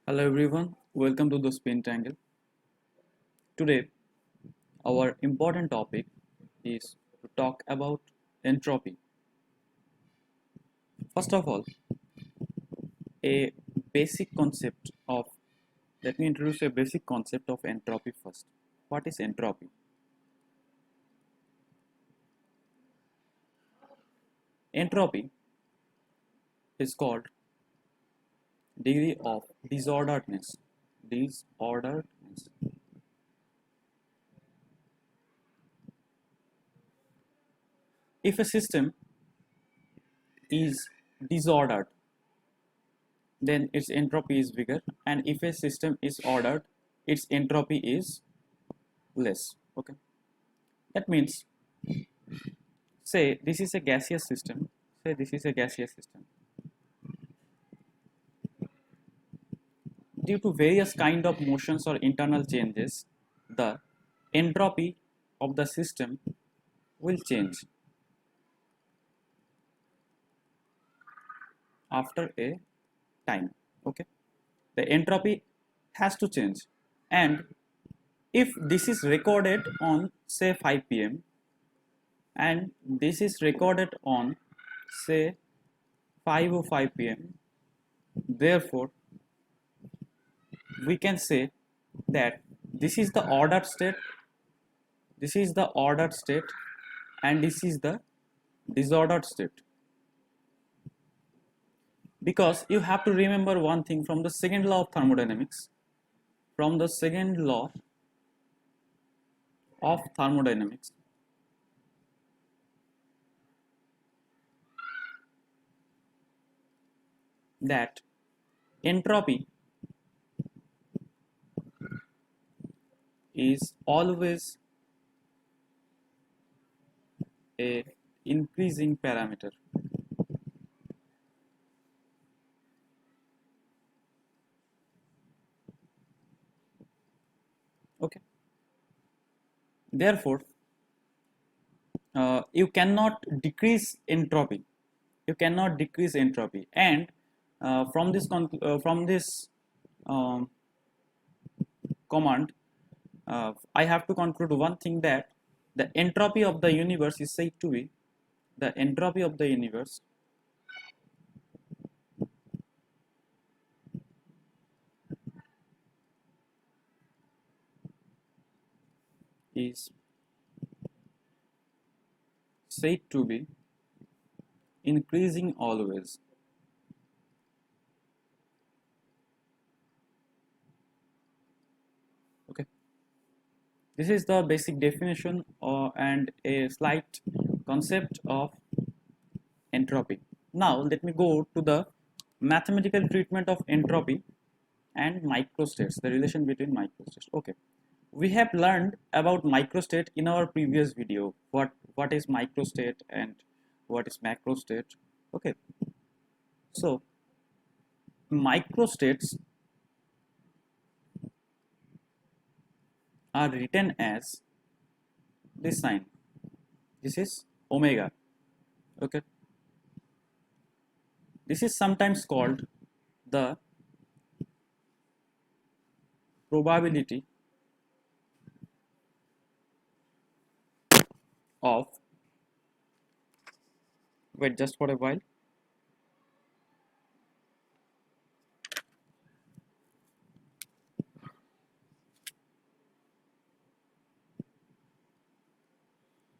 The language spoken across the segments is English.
Hello everyone, welcome to the Spin Tangle. Today, our important topic is to talk about entropy. First of all, a basic concept of let me introduce a basic concept of entropy first. What is entropy? Entropy is called degree of disorderedness. Disorderedness. If a system is disordered, then its entropy is bigger, and if a system is ordered, its entropy is less. Okay, that means, say this is a gaseous system. Say this is a gaseous system. Due to various kind of motions or internal changes, the entropy of the system will change after a time. Okay, the entropy has to change, and if this is recorded on say 5 p.m. and this is recorded on say 5:05 p.m., therefore we can say that this is the ordered state, this is the ordered state, and this is the disordered state. Because you have to remember one thing from the second law of thermodynamics. From the second law of thermodynamics, that entropy is always a increasing parameter. Okay, therefore you cannot decrease entropy, and from this um, command, I have to conclude one thing, that the entropy of the universe is said to be, the entropy of the universe is said to be increasing always. Okay, this is the basic definition and a slight concept of entropy. Now let me go to the mathematical treatment of entropy and microstates, the relation between microstates. Okay, we have learned about microstate in our previous video, what is microstate and what is macrostate. Okay, so microstates are written as this sign. This is omega. Okay, this is sometimes called the probability of, wait just for a while,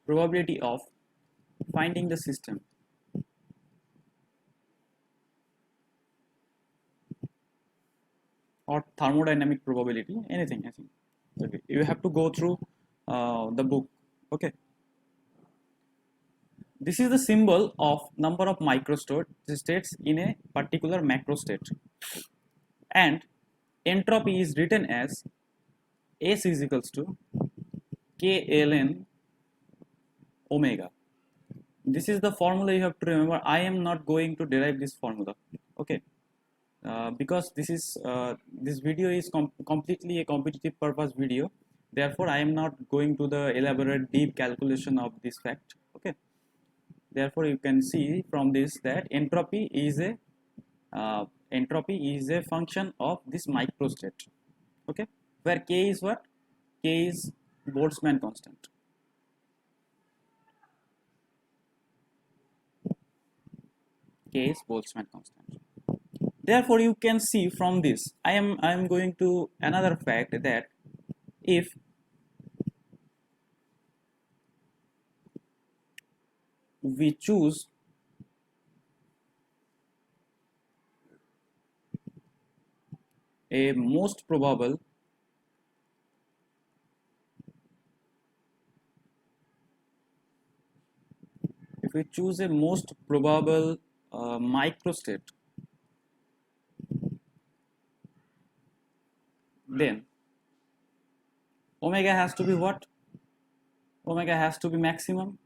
probability of finding the system or thermodynamic probability, anything. Okay, you have to go through the book. Okay, this is the symbol of number of microstates in a particular macrostate, and entropy is written as S is equals to K ln omega. This is the formula you have to remember. I am not going to derive this formula. Okay, because this video is completely a competitive purpose video. Therefore, I am not going to the elaborate deep calculation of this fact. Okay, therefore you can see from this that entropy is a Entropy is a function of this microstate, okay, where K is what? K is Boltzmann constant. K is Boltzmann constant. Therefore, you can see from this, I am going to another fact that if we choose a most probable microstate, then omega has to be what? Omega has to be maximum,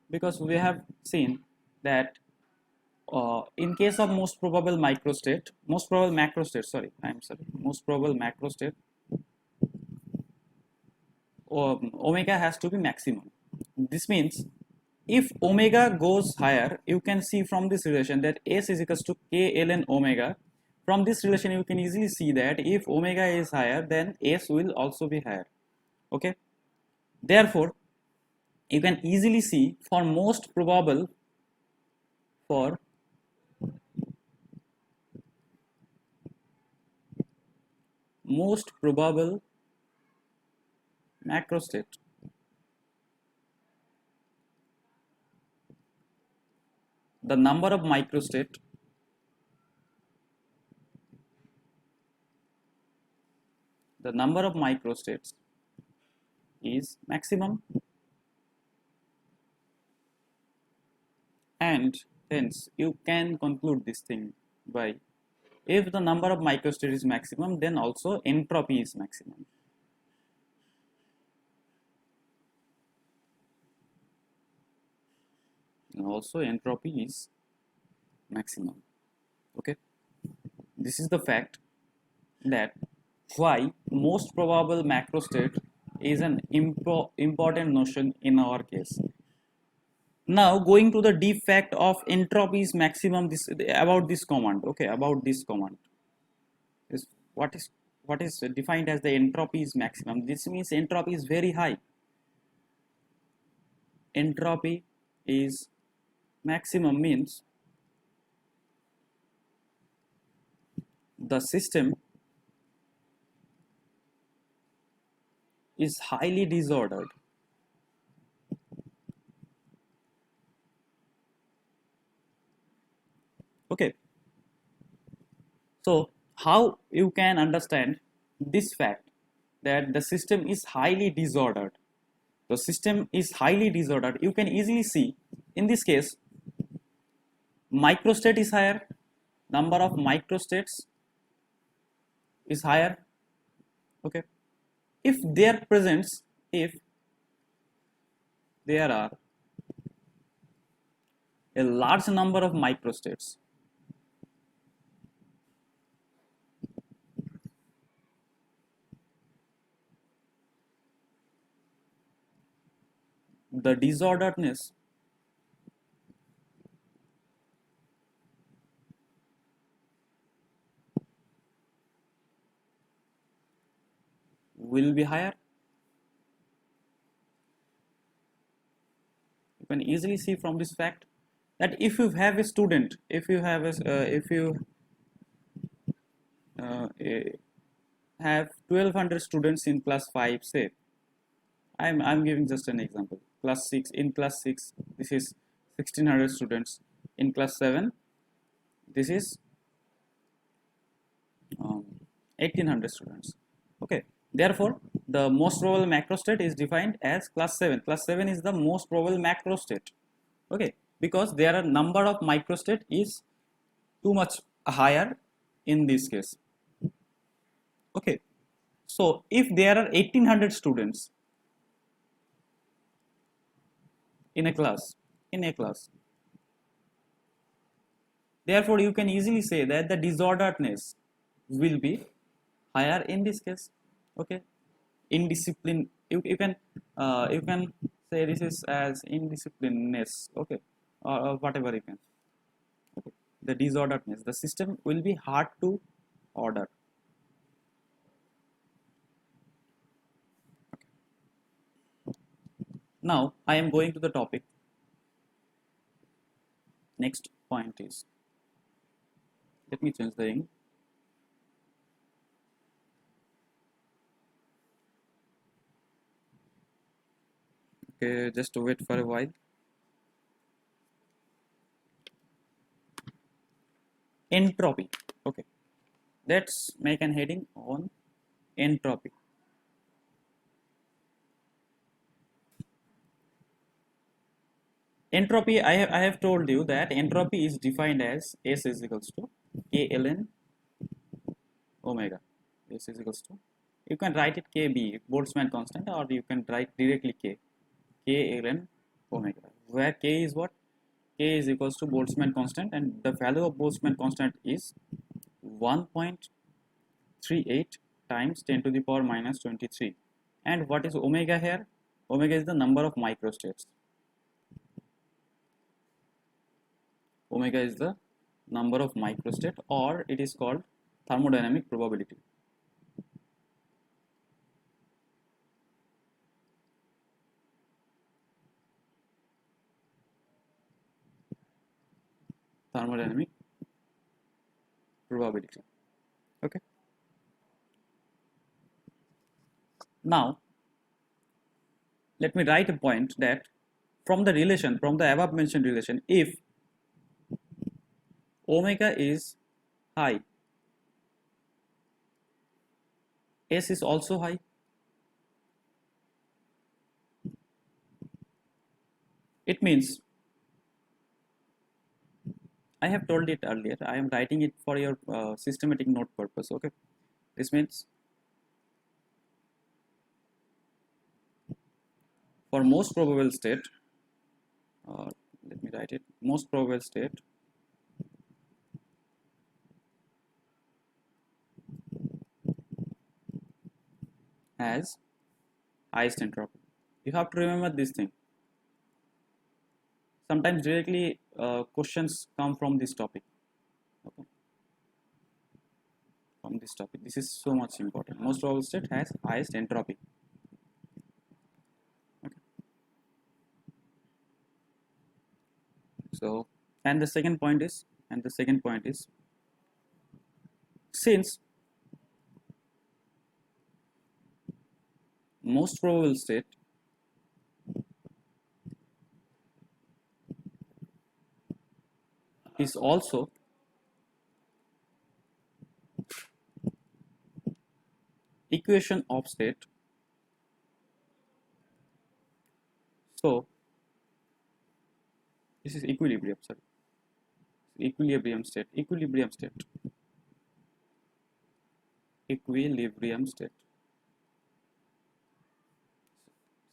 because we have seen that in case of most probable macrostate, most probable macrostate, omega has to be maximum. This means if omega goes higher, you can see from this relation that S is equals to K ln omega. From this relation, you can easily see that if omega is higher, then S will also be higher. Okay. Therefore, you can easily see for most probable macrostate, the number of microstates is maximum, and hence you can conclude this thing by, if the number of microstates is maximum, then also entropy is maximum. And also entropy is maximum. Okay, this is the fact that why most probable macrostate is an important notion in our case. Now going to the deep fact of entropy is maximum, about this command. Okay, about this command is what is defined as the entropy is maximum. This means entropy is very high. Entropy is maximum means the system is highly disordered. Okay, so how you can understand this fact that the system is highly disordered? The system is highly disordered. You can easily see in this case, microstate is higher, number of microstates is higher. Okay, if there are a large number of microstates, the disorderedness will be higher. You can easily see from this fact that if you have a student, if you have have 1200 students in class 5, say I'm giving just an example, class 6, in class 6 this is 1600 students, in class 7 this is 1800 students. Okay, therefore the most probable macrostate is defined as class 7. Class 7 is the most probable macrostate. Okay, because there are number of microstate is too much higher in this case. Okay, so if there are 1800 students in a class, therefore you can easily say that the disorderedness will be higher in this case. Okay, indiscipline, you can say this is as indisciplineness. Okay, or whatever you can. Okay. the disorderedness, the system will be hard to order. Now I am going to the topic. Next point is, let me change the ink. Okay, just wait for a while. Entropy. Okay, let's make an heading on entropy. Entropy, I have told you that entropy is defined as S is equals to K ln omega. S is equals to, you can write it KB, Boltzmann constant, or you can write directly K ln omega, where K is what? K is equals to Boltzmann constant, and the value of Boltzmann constant is 1.38 times 10 to the power minus 23. And what is omega here? Omega is the number of microstates. Omega is the number of microstate, or it is called thermodynamic probability. Thermodynamic probability. Okay. Now, let me write a point that from the relation, from the above mentioned relation, if omega is high, S is also high. It means, I have told it earlier, I am writing it for your systematic note purpose. Okay, this means for most probable state, let me write it, most probable state has highest entropy. You have to remember this thing. Sometimes directly questions come from this topic. Okay. From this topic, this is so much important. Most probable state has highest entropy. Okay. So, and the second point is, since most probable state is also equation of state, so this is equilibrium, sorry, equilibrium state.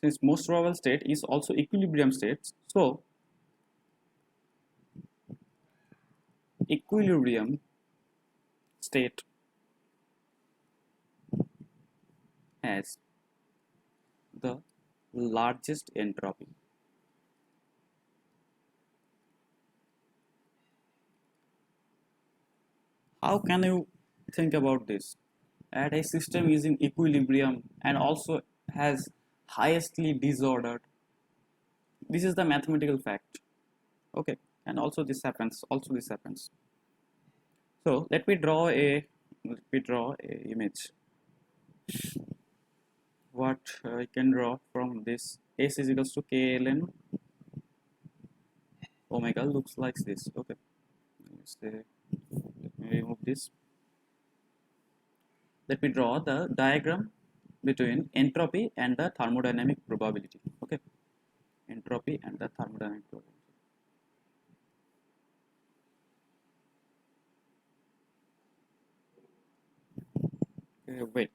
Since most probable state is also equilibrium states, so equilibrium state has the largest entropy. How can you think about this? At a system is in equilibrium and also has highestly disordered. This is the mathematical fact. Okay, and also this happens. So let me draw a image. What I can draw from this, S is equals to K ln omega looks like this. Okay, let me remove this. Let me draw the diagram between entropy and the thermodynamic probability. Okay, entropy and the thermodynamic probability. Okay, wait.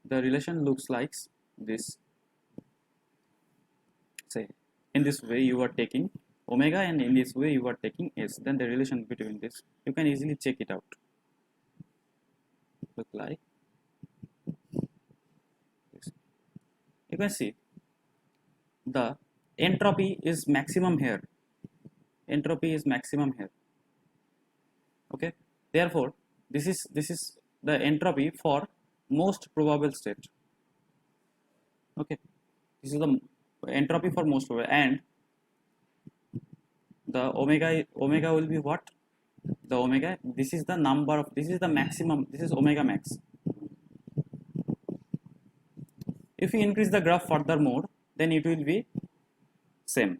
The relation looks like this. Say, in this way you are taking omega, and in this way you are taking S. Then the relation between this, you can easily check it out. Look like you can see the entropy is maximum here. Entropy is maximum here. Okay, therefore this is the entropy for most probable state. Okay, this is the entropy for most probable, and the omega will be what? The omega, this is the number of, this is the maximum, this is omega max. If you increase the graph furthermore, then it will be same.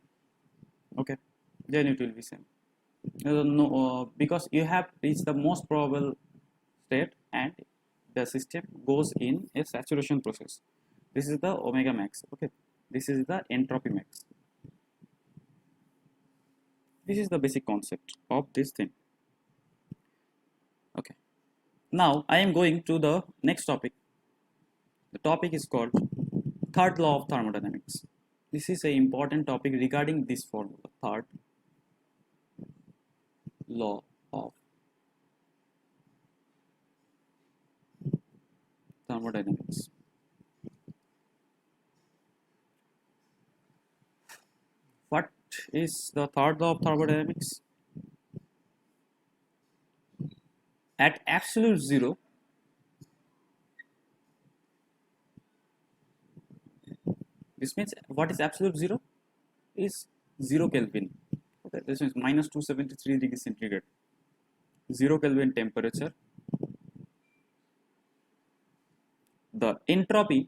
Okay, then it will be same. Because you have reached the most probable state and the system goes in a saturation process. This is the omega max. Okay, this is the entropy max. This is the basic concept of this thing. Okay, now I am going to the next topic. The topic is called third law of thermodynamics. This is an important topic regarding this formula, third law of thermodynamics. What is the third law of thermodynamics? At absolute zero, this means what is absolute zero? Is 0 Kelvin. Okay, this means minus 273 degrees centigrade. 0 Kelvin temperature. The entropy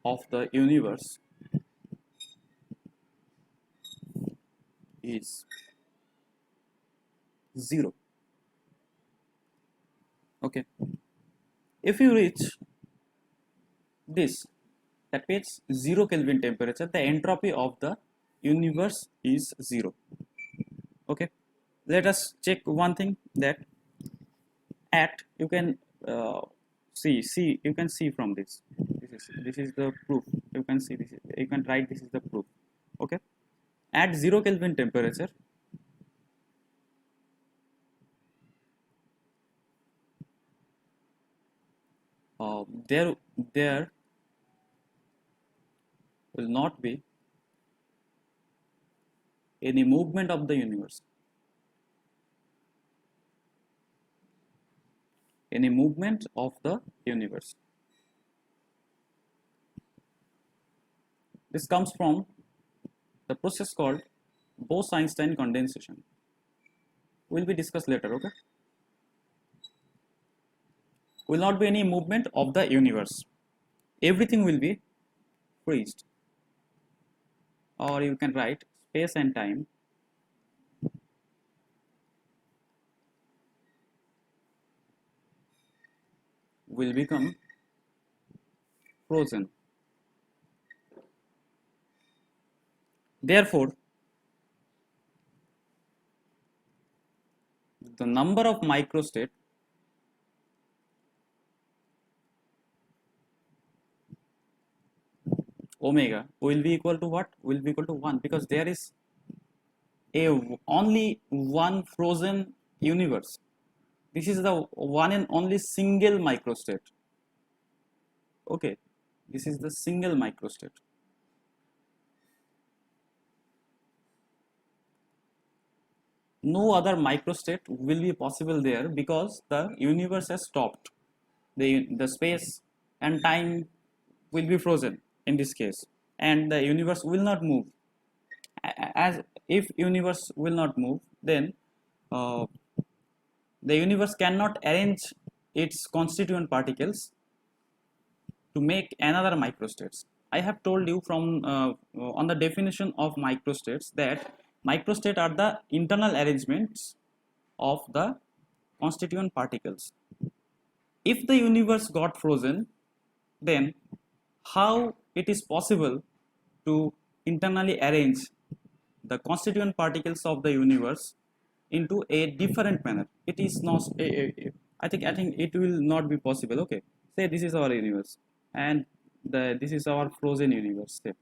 of the universe is 0. Okay, if you reach this, that means 0 Kelvin temperature, the entropy of the universe is 0. Okay, let us check one thing, that at, you can see you can see from this, this is the proof. You can see this is, you can write this is the proof. Okay, at 0 Kelvin temperature, there will not be any movement of the universe. Any movement of the universe. This comes from the process called Bose-Einstein condensation. Will be discussed later. Okay, will not be any movement of the universe. Everything will be freezed, or you can write space and time will become frozen. Therefore, the number of microstate omega will be equal to what? Will be equal to 1, because there is only one frozen universe. This is the one and only single microstate. Okay, this is the single microstate. No other microstate will be possible there, because the universe has stopped. The space and time will be frozen in this case, and the universe will not move. As if universe will not move, then the universe cannot arrange its constituent particles to make another microstates. I have told you from on the definition of microstates, that microstates are the internal arrangements of the constituent particles. If the universe got frozen, then how it is possible to internally arrange the constituent particles of the universe into a different manner? It is not. I think it will not be possible. Okay, say this is our universe, and this is our frozen universe. Say,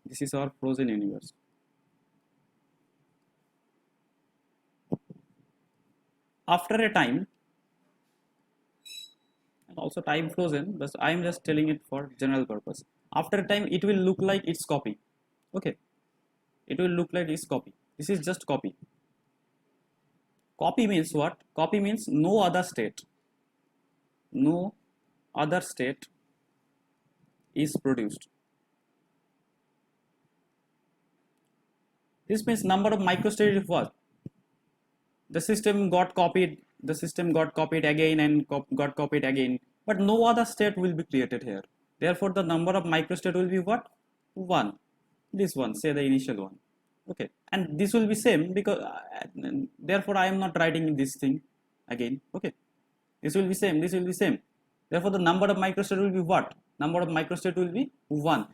this is our frozen universe. after a time, and also time flows in, but I am just telling it for general purpose. After a time, it will look like its copy. Okay, it will look like its copy. This is just copy. Copy means what? Copy means no other state. No other state is produced. This means number of microstates is what? The system got copied, again and got copied again, but no other state will be created here. Therefore, the number of microstate will be what? 1. This one, say the initial one. Okay, and this will be same because therefore I am not writing this thing again. Okay, this will be same, this will be same. Therefore, the number of microstate will be what? Number of microstate will be 1,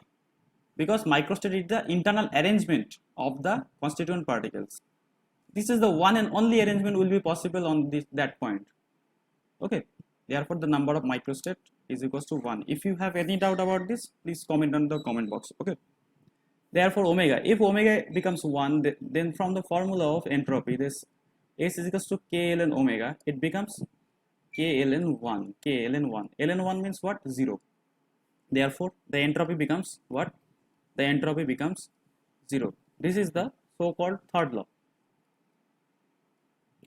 because microstate is the internal arrangement of the constituent particles. This is the one and only arrangement will be possible on that point. Okay, therefore the number of microstate is equals to 1. If you have any doubt about this, please comment on the comment box. Okay, therefore omega, if omega becomes 1, then from the formula of entropy, this S is equals to K ln omega, it becomes K ln 1. K ln 1, ln 1 means what? 0. Therefore the entropy becomes what? The entropy becomes 0. This is the so called third law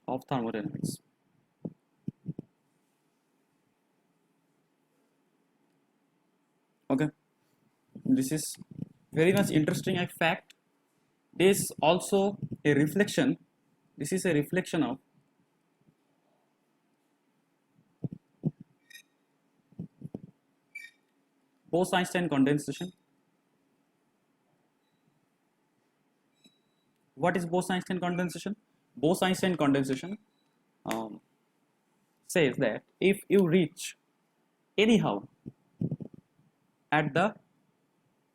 of thermodynamics. Okay, this is very much interesting fact. This also a reflection. This is a reflection of Bose-Einstein condensation. What is Bose-Einstein condensation? Bose-Einstein condensation says that if you reach anyhow at the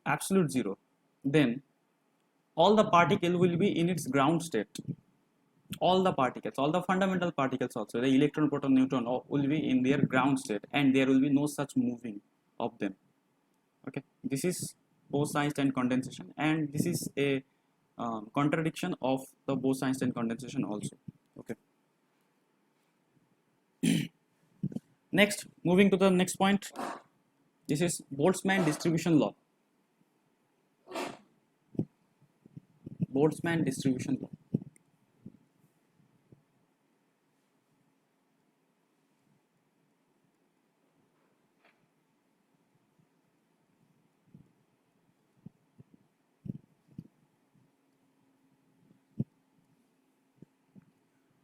absolute zero, then all the particle will be in its ground state. All the particles, all the fundamental particles also, the electron, proton, neutron, will be in their ground state, and there will be no such moving of them. Okay, this is Bose-Einstein condensation, and this is a contradiction of the Bose-Einstein condensation also. Okay. Next, moving to the next point, this is Boltzmann distribution law. Boltzmann distribution law.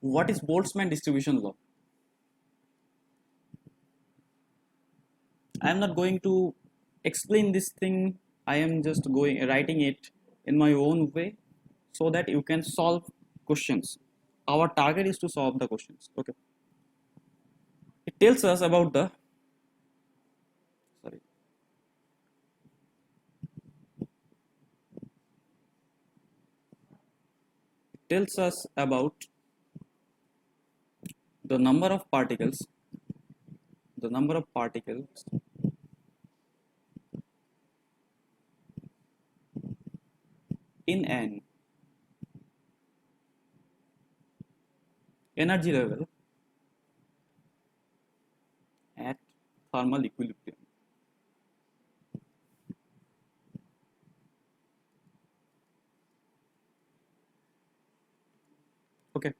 What is Boltzmann distribution law? I am not going to explain this thing. I am just writing it in my own way so that you can solve questions. Our target is to solve the questions. Okay. It tells us about the the number of particles in an energy level at thermal equilibrium. Okay.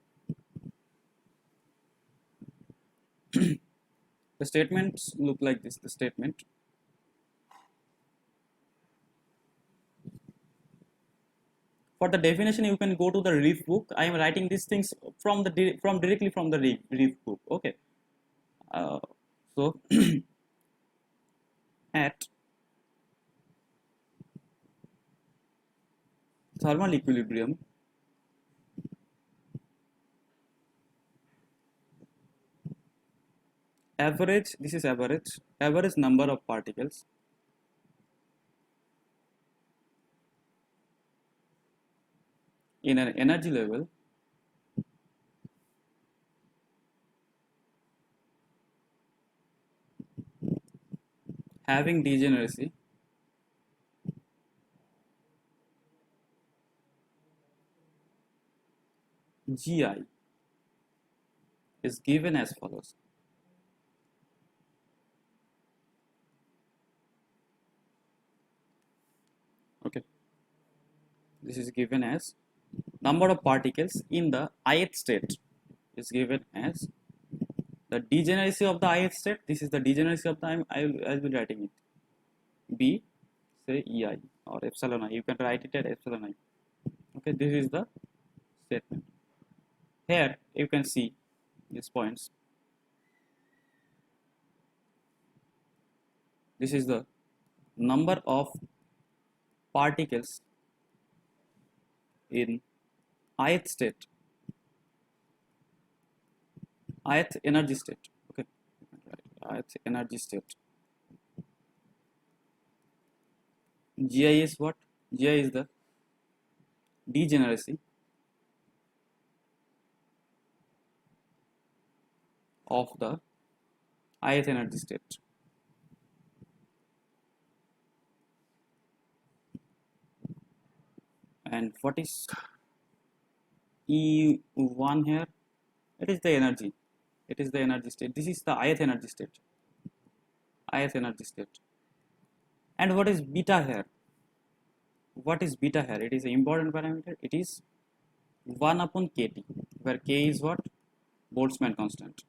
The statements look like this. The statement: for the definition, you can go to the Reef book. I am writing these things directly from the Reef book. Okay. So at thermal equilibrium, average number of particles in an energy level having degeneracy Gi is given as follows. Okay, this is given as number of particles in the ith state is given as the degeneracy of the ith state. This is the degeneracy of the I'll be writing it B, say EI or epsilon I. You can write it as epsilon I. Okay, this is the statement. Here you can see these points. This is the number of particles in ith state, ith energy state. Okay, ith energy state. GI is what? GI is the degeneracy of the ith energy state. And what is E1 here? It is the energy. It is the energy state. This is the ith energy state. Ith energy state. And what is beta here? What is beta here? It is an important parameter. It is 1 upon kT, where k is what? Boltzmann constant.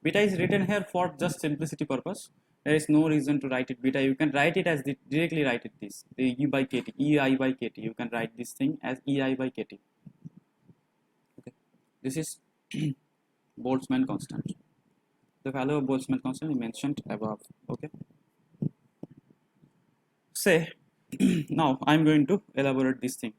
Beta is written here for just simplicity purpose. There is no reason to write it beta. You can write it as directly write it this, the E by kT, EI by kT. You can write this thing as EI by kT. Okay, this is Boltzmann constant. The value of Boltzmann constant is mentioned above. Okay, say now I am going to elaborate this thing.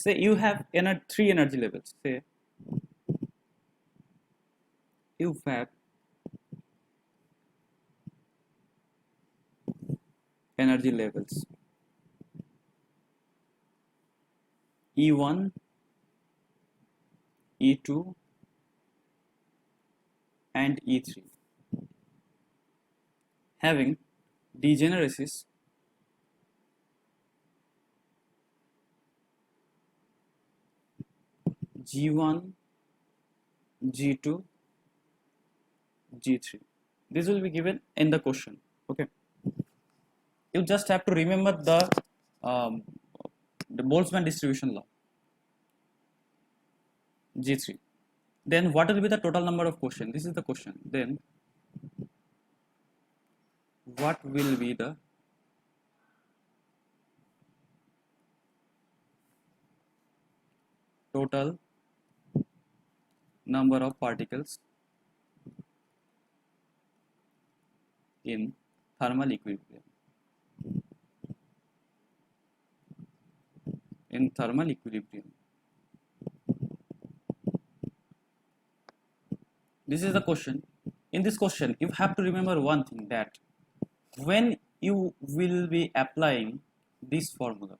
Say you have three energy levels. Say you have energy levels E1, E2 and E3 having degeneracies G1, G2, G3. This will be given in the question. Okay, you just have to remember the Boltzmann distribution law. G3. Then what will be the total number of question? This is the question. Then what will be the total number of particles in thermal equilibrium? In thermal equilibrium. This is the question. In this question, you have to remember one thing, that when you will be applying this formula,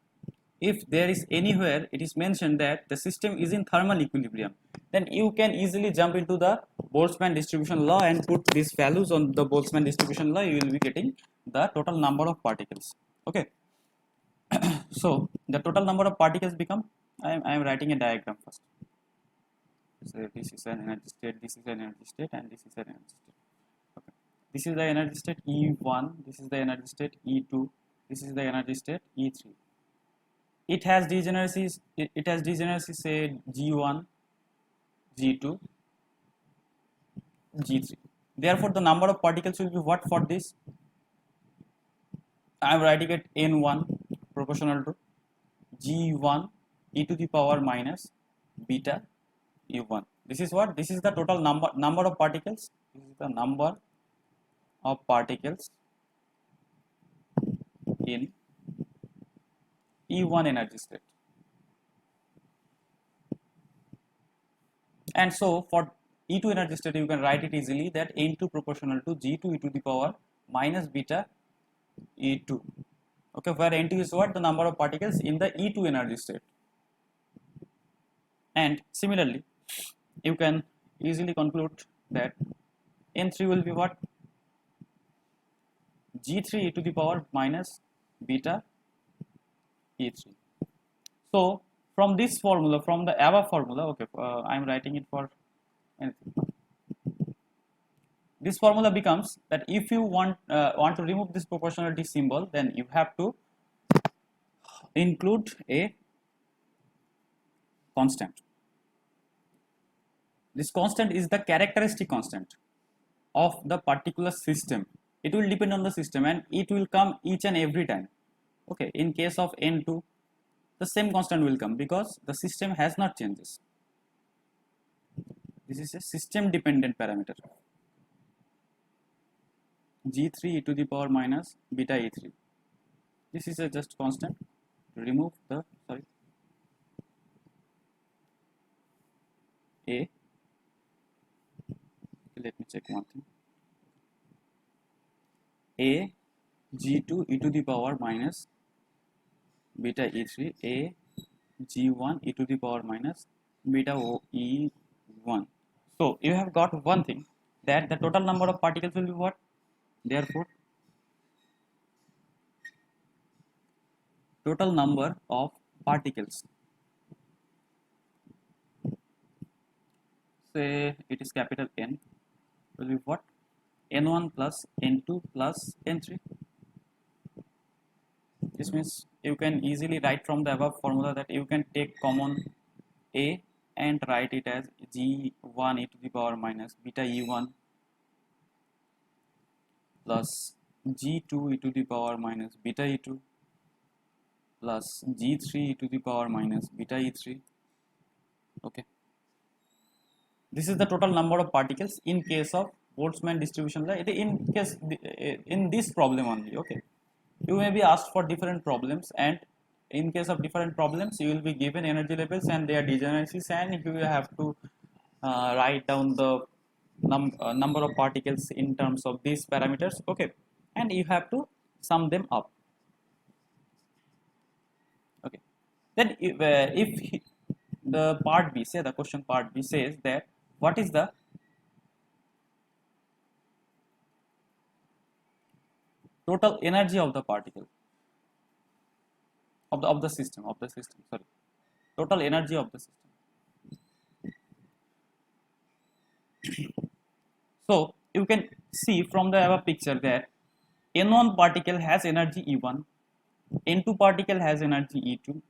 if there is anywhere it is mentioned that the system is in thermal equilibrium, then you can easily jump into the Boltzmann distribution law and put these values on the Boltzmann distribution law. You will be getting the total number of particles. Okay. So the total number of particles become, I am writing a diagram first. So this is an energy state, this is an energy state, and this is an energy state. Okay. This is the energy state E1, this is the energy state E2, this is the energy state E3. It has degeneracies, say G1, G2, G3. Therefore, the number of particles will be what for this? I am writing it N1 proportional to G1 e to the power minus beta U1. This is what? This is the total number of particles. This is the number of particles in E1 energy state. And so for E2 energy state, you can write it easily that N2 proportional to G2 e to the power minus beta E2. Okay, where N2 is what? The number of particles in the E2 energy state. And similarly, you can easily conclude that N3 will be what? G3 e to the power minus beta E3. So from this formula, from the above formula, okay, I am writing it for anything. This formula becomes that if you want to remove this proportionality symbol, then you have to include a constant. This constant is the characteristic constant of the particular system. It will depend on the system and it will come each and every time. Okay, in case of N2, the same constant will come because the system has not changes. This is a system dependent parameter. G3 e to the power minus beta E3. This is a just constant to remove the, sorry, A. Let me check one thing. A G2 e to the power minus beta E3, A G1 e to the power minus beta E1. So you have got one thing, that the total number of particles will be what? Therefore, total number of particles, say it is capital N, will be what? N1 plus N2 plus N3. This means you can easily write from the above formula that you can take common A and write it as G1 e to the power minus beta E1 plus G2 e to the power minus beta E2 plus G3 e to the power minus beta E3. Okay, this is the total number of particles in case of Boltzmann distribution law. In this problem only. Okay, you may be asked for different problems, and in case of different problems you will be given energy levels and their degeneracies, and you will have to write down the number of particles in terms of these parameters. Okay, and you have to sum them up. Okay, then if the part B, say the question part B says that what is the total energy of the particle of the system, sorry, total energy of the system. So you can see from the above picture that N1 particle has energy E1, N2 particle has energy E2,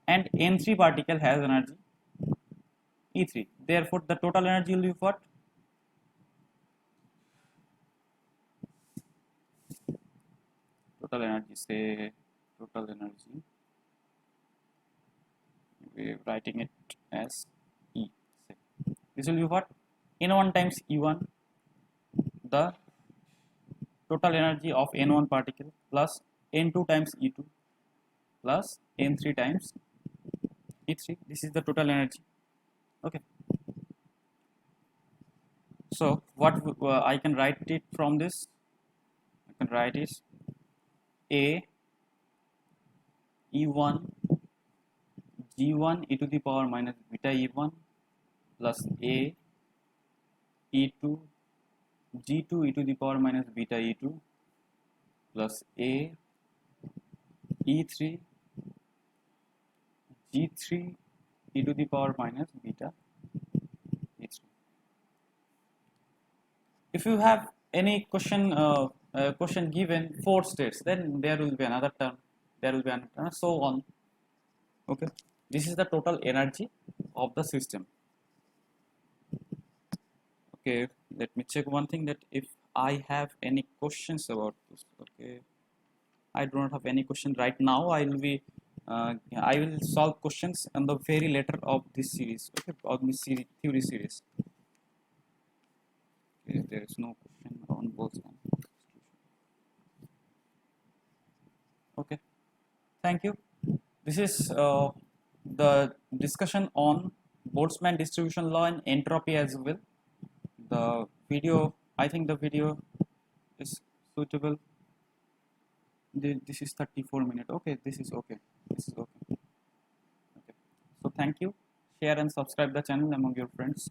and N3 particle has energy E3. Therefore, the total energy will be what? Total energy, say total energy, we're writing it as E. Say. This will be what? N1 times E1, the total energy of N1 particle, plus N2 times E2 plus N3 times E3. This is the total energy. Okay. So what I can write it from this? I can write is A E1 G1 e to the power minus beta E1 plus A E2 G2 e to the power minus beta E2 plus A E3 G3 e to the power minus beta E3. If you have any question given 4 states, then there will be another term, so on. Okay, this is the total energy of the system. Okay, let me check one thing, that if I have any questions about this. Okay, I do not have any question right now. I will solve questions on the very later of this series. Okay, of this theory series. Okay, there is no question on Boltzmann. Okay, thank you. This is the discussion on Boltzmann distribution law and entropy as well. The video, I think the video is suitable. This is 34 minutes. Okay, this is okay. Okay. So thank you. share and subscribe the channel among your friends.